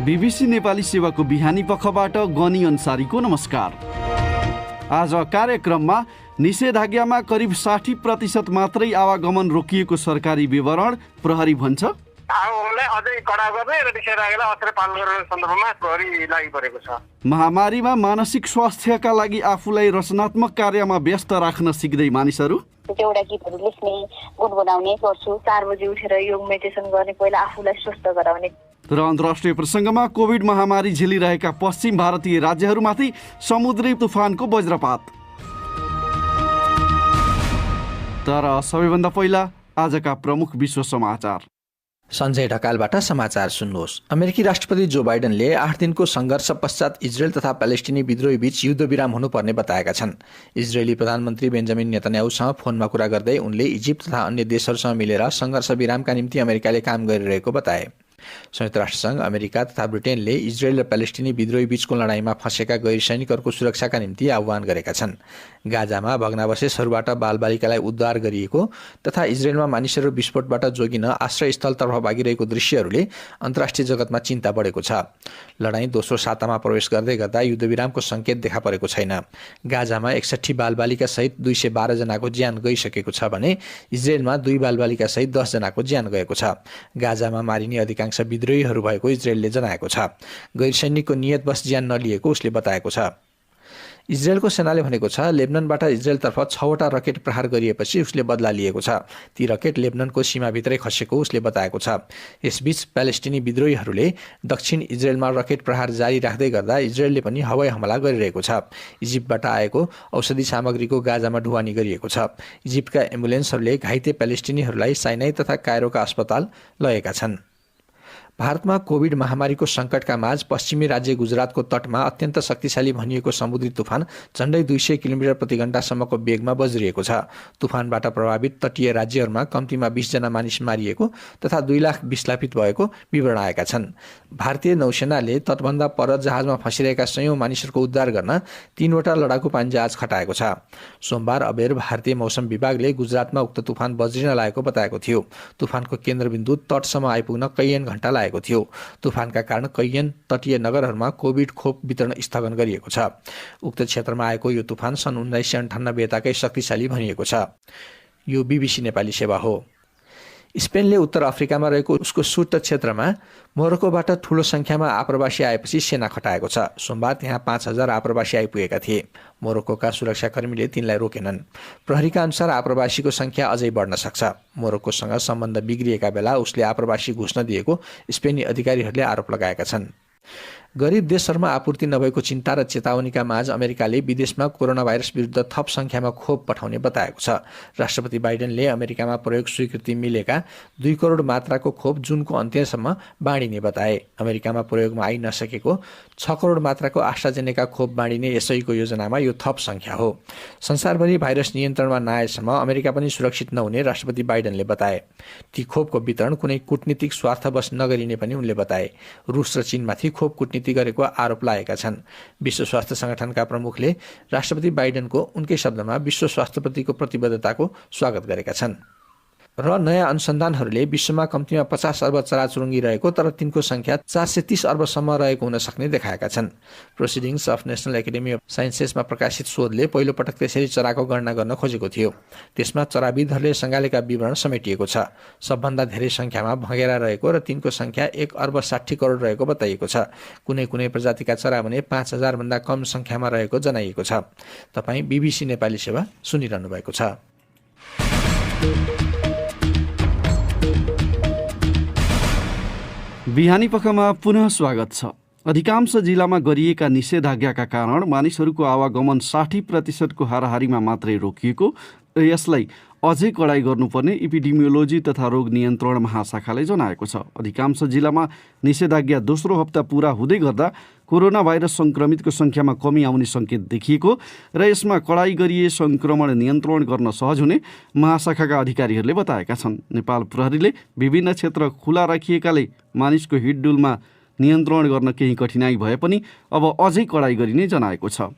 BBC Nepali सेवाको बिहानी पखबाट गनी अन्सारीको नमस्कार। आज कार्यक्रममा निषेधाज्ञामा करिब 60% मात्रै आवागमन रोकिएको सरकारी विवरण, प्रहरी भन्छ। अझै कडा गर्ने र निषेधाज्ञालाई अझै पालन गर्ने सन्दर्भमा प्रहरी लागि परेको छ। महामारीमा मानसिक स्वास्थ्यका लागि आफूलाई रचनात्मक कार्यमा व्यस्त राख्न सिक्दै मानिसहरू। एउटा गीतहरू लेख्ने, गुनगुनाउने गर्छु। 4 बजी उठेर योग मेडिटेसन गर्ने, पहिला आफूलाई स्वस्थ गराउने। र अन्तर्राष्ट्रिय प्रसङ्गमा कोभिड महामारी झेलिरहेका पश्चिम भारतीय राज्यहरूमाथि समुद्री तुफानको वज्रपात। तर सबैभन्दा पहिला आजका प्रमुख विश्व समाचार। सञ्जय ढकालबाट समाचार सुन्नुहोस्। अमेरिकी राष्ट्रपति जो बाइडेनले 8 दिनको सङ्घर्ष पश्चात इजरायल तथा प्यालेस्टिनी विद्रोही बीच युद्धविराम हुनुपर्ने बताएका छन्। इजरायली प्रधानमन्त्री बेन्जामिन नेतन्याहुसँग फोनमा कुरा गर्दै उनले इजिप्ट तथा अन्य देशहरूसँग मिलेर सङ्घर्ष विरामका निम्ति अमेरिकाले काम गरिरहेको बताए। संयुक्त राष्ट्रसङ्घ, अमेरिका तथा ब्रिटेनले इजरायल र प्यालेस्टिनी विद्रोही बीचको लडाईँमा फँसेका गैर सैनिकहरूको सुरक्षाका निम्ति आह्वान गरेका छन्। गाजामा भग्नावशेषहरूबाट बालबालिकालाई उद्धार गरिएको तथा इजरायलमा मानिसहरू विस्फोटबाट जोगिन आश्रयस्थलतर्फ भागिरहेको दृश्यहरूले अन्तर्राष्ट्रिय जगतमा चिन्ता बढेको छ। लडाईँ दोस्रो सातामा प्रवेश गर्दै गर्दा युद्धविरामको सङ्केत देखा परेको छैन। गाजामा 61 बालबालिका सहित 212 जनाको ज्यान गइसकेको छ भने इजरायलमा 2 बालबालिका सहित 10 जनाको ज्यान गएको छ। गाजामा मारिने अधिकांश विद्रोहीहरू भएको इजरायलले जनाएको छ। गैर सैनिकको नियतवश ज्यान नलिएको उसले बताएको छ। इजरायलको सेनाले भनेको छ लेबननबाट इजरायलतर्फ 6वटा रकेट प्रहार गरिएपछि उसले बदला लिएको छ। ती रकेट लेबननको सीमाभित्रै खसेको उसले बताएको छ। यसबीच प्यालेस्टिनी विद्रोहीहरूले दक्षिण इजरायलमा रकेट प्रहार जारी राख्दै गर्दा इजरायलले पनि हवाई हमला गरिरहेको छ। इजिप्टबाट आएको औषधि सामग्रीको गाजामा ढुवानी गरिएको छ। इजिप्टका एम्बुलेन्सहरूले घाइते प्यालेस्टिनीहरूलाई साइनाई तथा कायरोका अस्पताल लगेका छन्। भारतमा कोभिड महामारीको सङ्कटका माझ पश्चिमी राज्य गुजरातको तटमा अत्यन्त शक्तिशाली भनिएको समुद्री तुफान झन्डै 200 किलोमिटर प्रति घण्टासम्मको वेगमा बज्रिएको छ। तुफानबाट प्रभावित तटीय राज्यहरूमा कम्तीमा 20 जना मानिस मारिएको तथा 2 लाख विस्थापित भएको विवरण आएका छन्। भारतीय नौसेनाले तटभन्दा पर जहाजमा फँसिरहेका सयौं मानिसहरूको उद्धार गर्न 3वटा लडाकु पानीजहाज खटाएको छ। सोमबार अबेर भारतीय मौसम विभागले गुजरातमा उक्त तुफान बज्रिन लागेको बताएको थियो। तुफानको केन्द्रबिन्दु तटसम्म आइपुग्न कैयन घण्टा लागेको थियो। तुफानका कारण कैयन तटीय नगरहरूमा कोभिड खोप वितरण स्थगन गरिएको छ। उक्त क्षेत्रमा आएको यो तुफान सन् 1998 यताकै शक्तिशाली भनिएको छ। यो बीबीसी नेपाली सेवा हो। स्पेनले उत्तर अफ्रिकामा रहेको उसको सुट क्षेत्रमा मोरक्कोबाट ठूलो सङ्ख्यामा आप्रवासी आएपछि सेना खटाएको छ। सोमबार त्यहाँ 5000 आप्रवासी आइपुगेका थिए। मोरक्कोका सुरक्षाकर्मीले तिनलाई रोकेनन्। प्रहरीका अनुसार आप्रवासीको सङ्ख्या अझै बढ्न सक्छ। मोरक्कोसँग सम्बन्ध बिग्रिएका बेला उसले आप्रवासी घुस्न दिएको स्पेनी अधिकारीहरूले आरोप लगाएका छन्। गरिब देशहरूमा आपूर्ति नभएको चिन्ता र चेतावनीका माझ अमेरिकाले विदेशमा कोरोना भाइरस विरुद्ध थप सङ्ख्यामा खोप पठाउने बताएको छ। राष्ट्रपति बाइडेनले अमेरिकामा प्रयोग स्वीकृति मिलेका 2 करोड मात्राको खोप जुनको अन्त्यसम्म बाँडिने बताए। अमेरिकामा प्रयोगमा आइ नसकेको 6 करोड मात्राको आस्ट्राजेनेका खोप बाँडिने यसैको योजनामा यो थप सङ्ख्या हो। संसारभरि भाइरस नियन्त्रणमा नआएसम्म अमेरिका पनि सुरक्षित नहुने राष्ट्रपति बाइडेनले बताए। ती खोपको वितरण कुनै कूटनीतिक स्वार्थवश नगरिने पनि उनले बताए। रुस र चीनमाथि खोप कूटनीति गरेको आरोप लागेका छन्। विश्व स्वास्थ्य सङ्गठनका प्रमुखले राष्ट्रपति बाइडेनको उनकै शब्दमा विश्व स्वास्थ्यप्रतिको प्रतिबद्धताको स्वागत गरेका छन्। र नयाँ अनुसन्धानहरूले विश्वमा कम्तीमा 50 अर्ब चराचुरुङ्गी रहेको तर तिनको सङ्ख्या 430 अर्बसम्म रहेको हुन सक्ने देखाएका छन्। प्रोसिडिङ्स अफ नेसनल एकाडेमी अफ साइन्सेसमा प्रकाशित शोधले पहिलो पटक त्यसरी चराको गणना गर्न खोजेको थियो। त्यसमा चराविदहरूले सँगालेका विवरण समेटिएको छ। सबभन्दा धेरै सङ्ख्यामा भँगेरा रहेको र तिनको सङ्ख्या 1 अर्ब 60 करोड रहेको बताइएको छ। कुनै कुनै प्रजातिका चरा भने 5000 भन्दा कम सङ्ख्यामा रहेको जनाइएको छ। तपाईँ बीबीसी नेपाली सेवा सुनिरहनु भएको छ। बिहानी पखमा पुनः स्वागत छ। अधिकांश जिल्लामा गरिएका निषेधाज्ञाका कारण मानिसहरूको आवागमन 60% हाराहारीमा मात्रै रोकिएको र यसलाई अझै कडाई गर्नुपर्ने इपिडेमियोलोजी तथा रोग नियन्त्रण महाशाखाले जनाएको छ। अधिकांश जिल्लामा निषेधाज्ञा दोस्रो हप्ता पूरा हुँदै गर्दा कोरोना भाइरस सङ्क्रमितको सङ्ख्यामा कमी आउने सङ्केत देखिएको र यसमा कडाई गरिए सङ्क्रमण नियन्त्रण गर्न सहज हुने महाशाखाका अधिकारीहरूले बताएका छन्। नेपाल प्रहरीले विभिन्न क्षेत्र खुला राखिएकाले मानिसको हिडडुलमा नियन्त्रण गर्न केही कठिनाई भए पनि अब अझै कडाई गरिने जनाएको छ।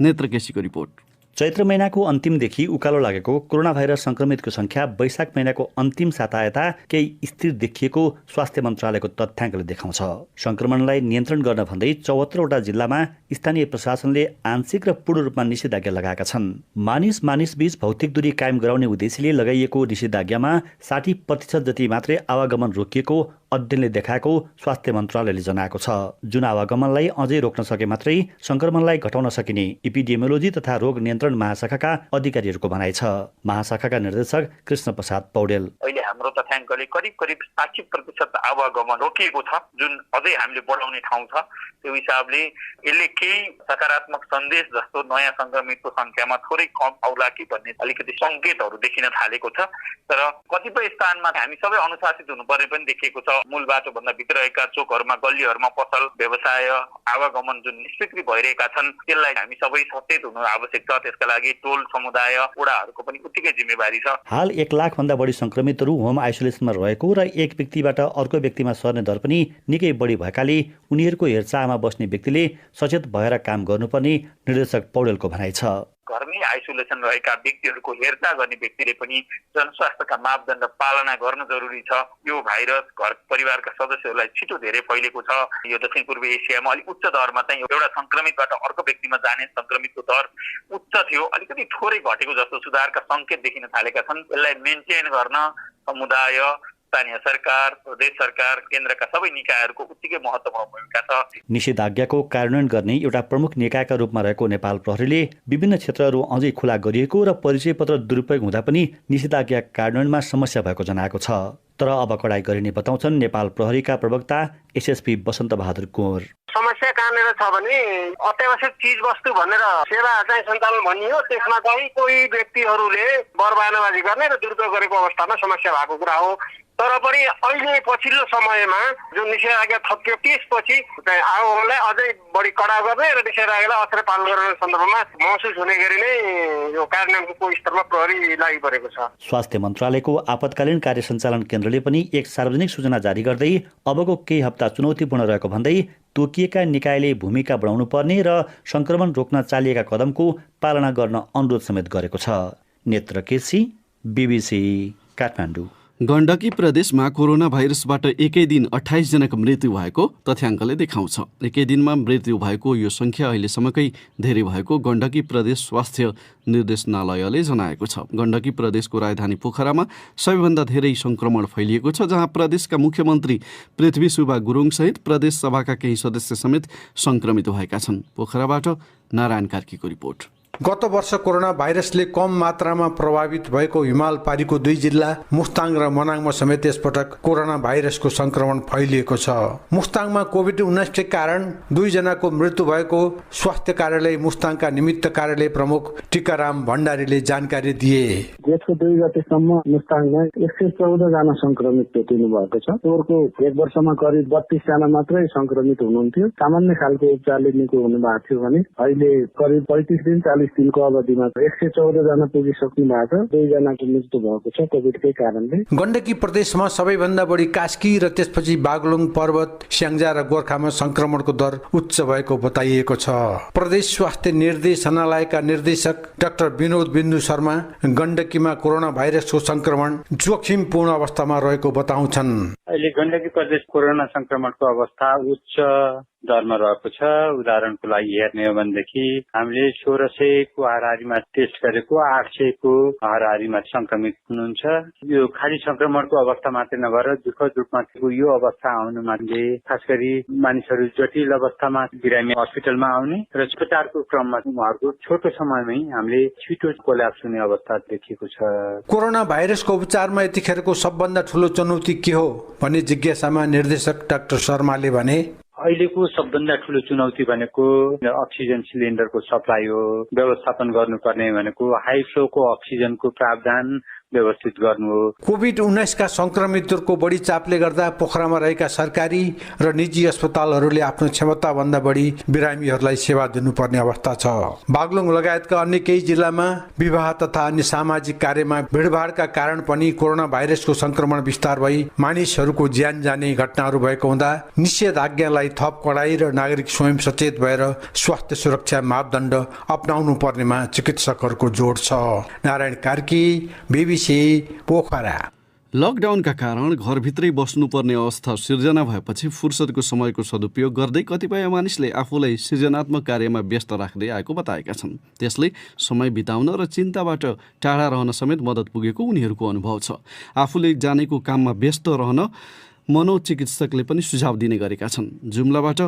नेत्रकेशीको रिपोर्ट। चैत्र महिनाको अन्तिमदेखि उकालो लागेको कोरोना भाइरस संक्रमितको संख्या वैशाख महिनाको अन्तिम साता यता केही स्थिर देखिएको स्वास्थ्य मन्त्रालयको तथ्याङ्कले देखाउँछ। संक्रमणलाई नियन्त्रण गर्न भन्दै 74वटा जिल्लामा स्थानीय प्रशासनले आंशिक र पूर्ण रूपमा निषेधाज्ञा लगाएका छन्। मानिस बीच भौतिक दूरी कायम गराउने उद्देश्यले लगाइएको निषेधाज्ञामा 60% जति मात्रै आवागमन रोकिएको अध्ययनले देखाएको स्वास्थ्य मन्त्रालयले जनाएको छ। जुन आवागमनलाई अझै रोक्न सके मात्रै संक्रमणलाई घटाउन सकिने एपिडेमियोलोजी तथा रोग नियन्त्रण महाशाखाका अधिकारीहरूको भनाइ छ। महाशाखाका निर्देशक कृष्ण प्रसाद पौडेल, अहिले हाम्रो तथ्याङ्कले करिब 60% आवागमन रोकिएको छ, जुन अझै हामीले बढाउने ठाउँ छ। त्यो हिसाबले यसले केही सकारात्मक सन्देश जस्तो नयाँ संक्रमितको संख्यामा थोरै कम आउला कि भन्ने अलिकति संकेतहरू देखिन थालेको छ। तर कतिपय स्थानमा हामी सबै अनुशासित हुनुपर्ने पनि देखिएको छ। मूल बाटोभन्दा भित्र रहेका चोकहरूमा, गल्लीहरूमा पसल व्यवसाय आवागमन जुन निष्क्रिय भइरहेका छन्, त्यसलाई हामी सबै सचेत हुनु आवश्यक छ। त्यसका लागि टोल समुदाय वडाहरूको पनि उत्तिकै जिम्मेवारी छ। हाल 1 लाख भन्दा बढी संक्रमितहरू होम आइसोलेसनमा रहेको र एक व्यक्तिबाट अर्को व्यक्तिमा सर्ने दर पनि निकै बढी भएकाले उनीहरूको हेरचाहमा बस्ने व्यक्तिले सचेत भएर काम गर्नुपर्ने निर्देशक पौडेलको भनाइ छ। घरमै आइसोलेसन रहेका व्यक्तिहरूको हेरचाह गर्ने व्यक्तिले पनि जनस्वास्थ्यका मापदण्ड पालना गर्न जरुरी छ। यो भाइरस घर परिवारका सदस्यहरूलाई छिटो धेरै फैलेको छ। यो दक्षिण पूर्व एसियामा अलिक उच्च दरमा चाहिँ एउटा संक्रमितबाट अर्को व्यक्तिमा जाने संक्रमितको दर उच्च थियो, अलिकति थोरै घटेको जस्तो सुधारका संकेत देखिन थालेका छन्। यसलाई मेन्टेन गर्न समुदाय, स्थानीय सरकार, प्रदेश सरकार, केन्द्रका सबै निकायहरूको उत्तिकै महत्त्वपूर्ण भूमिका छ। निषेधाज्ञाको कार्यान्वयन गर्ने एउटा प्रमुख निकायका रूपमा रहेको नेपाल प्रहरीले विभिन्न क्षेत्रहरू अझै खुला गरिएको र परिचय पत्र दुरुपयोग हुँदा पनि निषेधाज्ञा कार्यान्वयनमा समस्या भएको जनाएको छ। तर अब कडाई गरिने बताउँछन् नेपाल प्रहरीका प्रवक्ता एसएसपी वसन्त बहादुर कुँवर। समस्या कहाँनिर छ भने अत्यावश्यक चिज वस्तु भनेर सेवा चाहिँ सञ्चालन भनियो, त्यसमा चाहिँ कोही व्यक्तिहरूले बरबानबाजी गर्ने र दुरुपयोग गरेको अवस्थामा समस्या भएको कुरा हो। तर पनि अहिले पछिल्लो समयमा जुन निषेधाज्ञा थपियो त्यसपछि आवागमनलाई अझै बढी कडा गर्ने र निषेधाज्ञालाई अझै पालन गर्ने सन्दर्भमा महसुस हुने गरी नै यो कार्यान्वयनको स्तरमा प्रहरी लागि परेको छ। स्वास्थ्य मन्त्रालयको आपतकालीन कार्य सञ्चालन केन्द्रले पनि एक सार्वजनिक सूचना जारी गर्दै अबको केही हप्ता चुनौतीपूर्ण रहेको भन्दै तोकिएका निकायले भूमिका बढाउनु पर्ने र संक्रमण रोक्न चालिएका कदमको पालना गर्न अनुरोध समेत गरेको छ। नेत्र केसी, BBC, काठमाडौँ। गण्डकी प्रदेशमा कोरोना भाइरसबाट एकै दिन 28 जनाको मृत्यु भएको तथ्याङ्कले देखाउँछ। एकै दिनमा मृत्यु भएको यो संख्या अहिलेसम्मकै धेरै भएको गण्डकी प्रदेश स्वास्थ्य निर्देशनालयले जनाएको छ। गण्डकी प्रदेशको राजधानी पोखरामा सबैभन्दा धेरै संक्रमण फैलिएको छ, जहाँ प्रदेशका मुख्यमन्त्री पृथ्वी सुब्बा गुरुङसहित प्रदेश सभाका केही सदस्य समेत संक्रमित भएका छन्। पोखराबाट नारायण कार्कीको रिपोर्ट। गत वर्ष कोरोना भाइरसले कम मात्रामा प्रभावित भएको हिमाल पारीको 2 जिल्ला मुस्ताङ र मनाङमा समेत यसपटक कोरोना भाइरसको संक्रमण फैलिएको छ। मुस्ताङमा कोभिड-19 के कारण 2 जनाको मृत्यु भएको स्वास्थ्य कार्यालय मुस्ताङका निमित्त कार्यालय प्रमुख टीकाराम भण्डारीले जानकारी दिए। जेठको 2 गतेसम्म मुस्ताङमा 114 जना संक्रमित भेटिनु भएको छ। पोहोरको 1 वर्षमा करिब 32 जना मात्रै संक्रमित हुनुहुन्थ्यो। सामान्य खालको उपचारले निको हुनु भएको थियो भने अहिले करिब 35 दिन 40 दिनको अवधिमा 114 जना पुगिसक्नु भएको छ। 2 जनाको मृत्यु भएको छ कोभिडकै कारणले। गण्डकी प्रदेशमा सबैभन्दा बढी कास्की र त्यसपछि बागलुङ पर्वत, स्याङ्जा र गोर्खामा संक्रमणको दर उच्च भएको बताइएको छ। प्रदेश स्वास्थ्य निर्देशनालयका निर्देशक डाक्टर विनोद बिन्दु शर्मा गण्डकीमा कोरोना भाइरसको संक्रमण जोखिमपूर्ण अवस्थामा रहेको बताउँछन्। अहिले गण्डकी प्रदेश कोरोना संक्रमणको अवस्था उच्च दरमा रहेको छ। उदाहरणको लागि हेर्ने हो भनेदेखि हामीले 1600 को हाराहारीमा टेस्ट गरेको 800 को हाराहारीमा संक्रमित हुनुहुन्छ। यो खाली संक्रमणको अवस्था मात्रै नभएर दुःखद रूपमा यो अवस्था आउनुमाले खास गरी मानिसहरू जटिल अवस्थामा बिरामी हस्पिटलमा आउने र उपचारको क्रममा उहाँहरूको छोटो समयमै हामीले छिटो कोल्याप्स हुने अवस्था देखिएको छ। कोरोना भाइरसको उपचारमा यतिखेरको सबभन्दा ठूलो चुनौती के हो भन्ने जिज्ञासामा निर्देशक डाक्टर शर्माले भने, अहिलेको सबभन्दा ठूलो चुनौती भनेको अक्सिजन सिलिन्डरको सप्लाई हो। व्यवस्थापन गर्नुपर्ने भनेको हाई फ्लोको अक्सिजनको प्रावधान व्यवस्थित गर्नु हो। कोभिड-19 का संक्रमितहरूको बढी चापले गर्दा पोखरामा रहेका सरकारी र निजी अस्पतालहरूले आफ्नो क्षमताभन्दा बढी बिरामीहरूलाई सेवा दिनुपर्ने अवस्था छ। बागलुङ लगायतका अन्य केही जिल्लामा विवाह तथा अन्य सामाजिक कार्यमा भिडभाडका कारण पनि कोरोना भाइरसको संक्रमण विस्तार भई मानिसहरूको ज्यान जाने घटनाहरू भएको हुँदा निषेधाज्ञालाई थप कडाई र नागरिक स्वयं सचेत भएर स्वास्थ्य सुरक्षा मापदण्ड अपनाउनु पर्नेमा चिकित्सकहरूको जोड छ। नारायण कार्की, BBC, पोखरा। लकडाउनका कारण घरभित्रै बस्नुपर्ने अवस्था सिर्जना भएपछि फुर्सदको समयको सदुपयोग गर्दै कतिपय मानिसले आफूलाई सृजनात्मक कार्यमा व्यस्त राख्दै आएको बताएका छन्। त्यसले समय बिताउन र चिन्ताबाट टाढा रहन समेत मद्दत पुगेको उनीहरूको अनुभव छ। आफूले जानेको काममा व्यस्त रहन मनोचिकित्सकले पनि सुझाव दिने गरेका छन्। जुम्लाबाट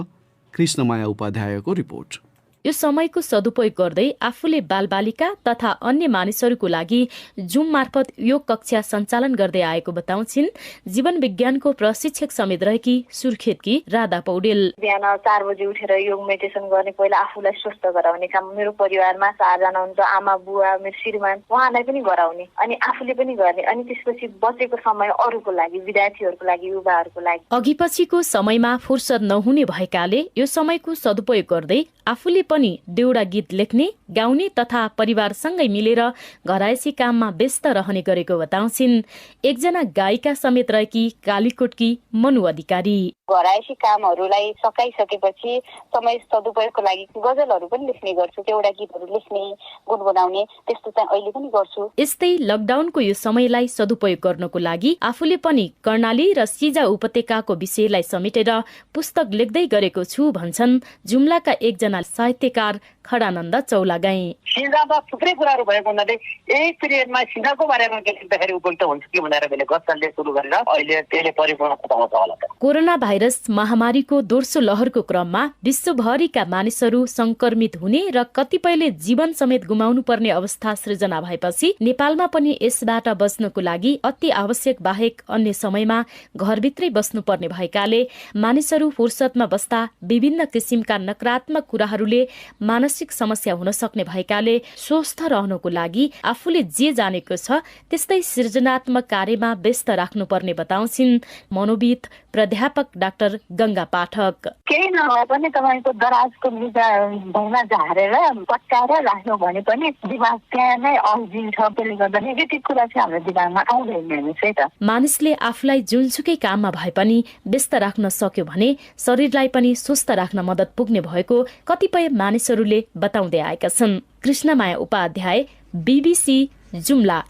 कृष्णमाया उपाध्यायको रिपोर्ट। यो समयको सदुपयोग गर्दै आफूले बालबालिका तथा अन्य मानिसहरूको लागि जुम मार्फत योग कक्षा सञ्चालन गर्दै आएको बताउँछिन् जीवन विज्ञानको प्रशिक्षक समेत रहेकी सुर्खेतकी राधा पौडेल। बिहान 4 बजे उठेर योग मेडिटेसन गर्ने, पहिला आफूलाई स्वस्थ गराउने काम। मेरो परिवारमा 4 जना हुन्छ, आमा बुवा मेरो श्रीमान, उहाँलाई पनि गराउने अनि आफूले पनि गर्ने। अनि त्यसपछि बचेको समय अरूको लागि, विद्यार्थीहरूको लागि, युवाहरूको लागि। अघि पछिको समयमा फुर्सद नहुने भएकाले यो समयको सदुपयोग गर्दै आफूले पनि देउडा गीत लेख्ने, गाउने तथा परिवारसँगै मिलेर घरायसी काममा व्यस्त रहने गरेको बताउँछिन् एकजना गायिका समेत रहेकी कालीकोटकी मनु अधिकारी। घरायसी कामहरूलाई सकाइसकेपछि समय सदुपयोगको लागि गजलहरू पनि लेख्ने गर्छु, देउडा गीतहरू लेख्ने, गुनगुनाउने, त्यस्तो चाहिँ अहिले पनि गर्छु। यस्तै लकडाउनको यो समयलाई सदुपयोग गर्नको लागि आफूले पनि कर्णाली र सिजा उपत्यकाको विषयलाई समेटेर पुस्तक लेख्दै गरेको छु भन्छन् जुम्लाका एकजना साहित्यकार खडानन्द चौलागाई। सिंहमा थुप्रै कुराहरू भएको हुनाले यही पिरियडमा सिंहको बारेमा लेख्दाखेरि उपयुक्त हुन्छ कि भनेर मैले गजलले सुरु गरेर अहिले त्यसले परिपूर्णता पाउँछ होला। कोरोना भाइरस महामारीको दोस्रो लहरको क्रममा विश्वभरिका मानिसहरू संक्रमित हुने र कतिपयले जीवन समेत गुमाउनु पर्ने अवस्था सृजना भएपछि नेपालमा पनि यसबाट बच्नको लागि अति आवश्यक बाहेक अन्य समयमा घरभित्रै बस्नुपर्ने भएकाले मानिसहरू फुर्सदमा बस्दा विभिन्न किसिमका नकारात्मक कुराहरूले मानसिक समस्या हुन सक्ने भएकाले स्वस्थ रहनको लागि आफूले जे जानेको छ त्यस्तै सृजनात्मक कार्यमा व्यस्त राख्नुपर्ने बताउँछिन् मनोविद प्राध्यापक डाक्टर गंगा पाठक। केही नभए पनि तपाईँको दराजको लुगा भुइँमा झारेर पट्काएर राख्नु भने पनि दिमाग त्यहाँ नै अल्झिन्छ। त्यसले गर्दा नेगेटिभ कुरा चाहिँ हाम्रो दिमागमा आउँदैन हेर्नुहोस् है त। मानिसले आफूलाई जुनसुकै काममा भए पनि व्यस्त राख्न सक्यो भने शरीरलाई पनि स्वस्थ राख्न मद्दत पुग्ने भएको कतिपय मानिसहरूले बताउँदै आएका छन्। कृष्णमाया उपाध्याय, BBC जुम्ला।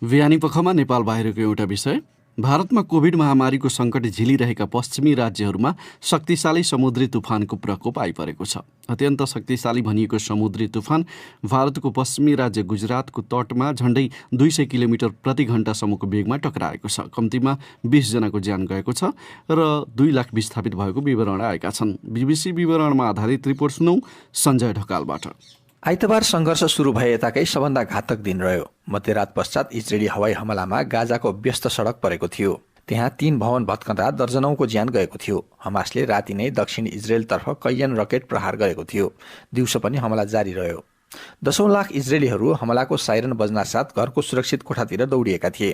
बिहानी पखमा नेपाल बाहिरको एउटा विषय। भारतमा कोभिड महामारीको सङ्कट झेलिरहेका पश्चिमी राज्यहरूमा शक्तिशाली समुद्री तुफानको प्रकोप आइपरेको छ। अत्यन्त शक्तिशाली भनिएको समुद्री तुफान भारतको पश्चिमी राज्य गुजरातको तटमा झण्डै 200 किलोमिटर प्रति घण्टासम्मको वेगमा टक्राएको छ। कम्तीमा 20 जनाको ज्यान गएको छ र 2 लाख विस्थापित भएको विवरण आएका छन्। BBC विवरणमा आधारित रिपोर्ट सुनौ सञ्जय ढकालबाट। आइतबार सङ्घर्ष सुरु भए यताकै सबभन्दा घातक दिन रह्यो। मध्यरात पश्चात इजरायली हवाई हमलामा गाजाको व्यस्त सडक परेको थियो। त्यहाँ 3 भवन भत्कँदा दर्जनौंको ज्यान गएको थियो। हमासले राति नै दक्षिण इजरायलतर्फ कैयन रकेट प्रहार गरेको थियो। दिउँसो पनि हमला जारी रह्यो। 10 लाख इजरायलीहरू हमलाको साइरन बज्नासाथ घरको सुरक्षित कोठातिर दौडिएका थिए।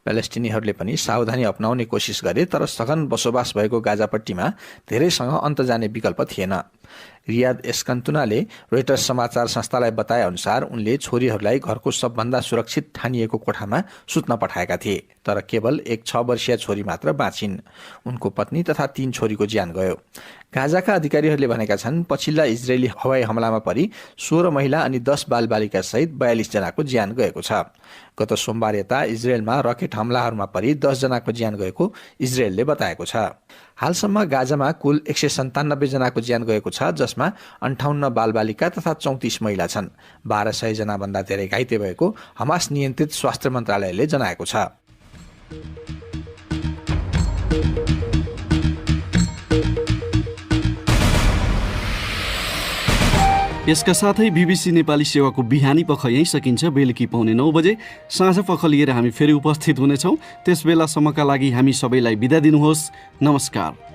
प्यालेस्टिनीहरूले पनि सावधानी अपनाउने कोसिस गरे, तर सघन बसोबास भएको गाजापट्टीमा धेरैसँग अन्त जाने विकल्प थिएन। रियाद एस्कन्तुनाले रोइटर्स समाचार संस्थालाई बताए अनुसार उनले छोरीहरूलाई घरको सबभन्दा सुरक्षित ठानिएको कोठामा सुत्न पठाएका थिए, तर केवल एक 6 वर्षीय छोरी मात्र बाँचिन्। उनको पत्नी तथा 3 छोरीको ज्यान गयो। गाजाका अधिकारीहरूले भनेका छन् पछिल्ला इजरायली हवाई हमलामा परि 16 महिला अनि 10 बालबालिका सहित 42 जनाको ज्यान गएको छ। गत सोमबार यता इजरायलमा रकेट हमलाहरूमा परि 10 जनाको ज्यान गएको इजरायलले बताएको छ। हालसम्म गाजामा कुल 197 जनाको ज्यान गएको छ, जसमा 58 बालबालिका तथा 34 महिला छन्। 1200 जनाभन्दा धेरै घाइते भएको हमास नियन्त्रित स्वास्थ्य मन्त्रालयले जनाएको छ। यसका साथै BBC नेपाली सेवाको बिहानी पख यहीँ सकिन्छ। बेलुकी 9:15 बजे साँझ पख लिएर हामी फेरि उपस्थित हुनेछौँ। त्यस बेलासम्मका लागि हामी सबैलाई बिदा दिनुहोस्। नमस्कार।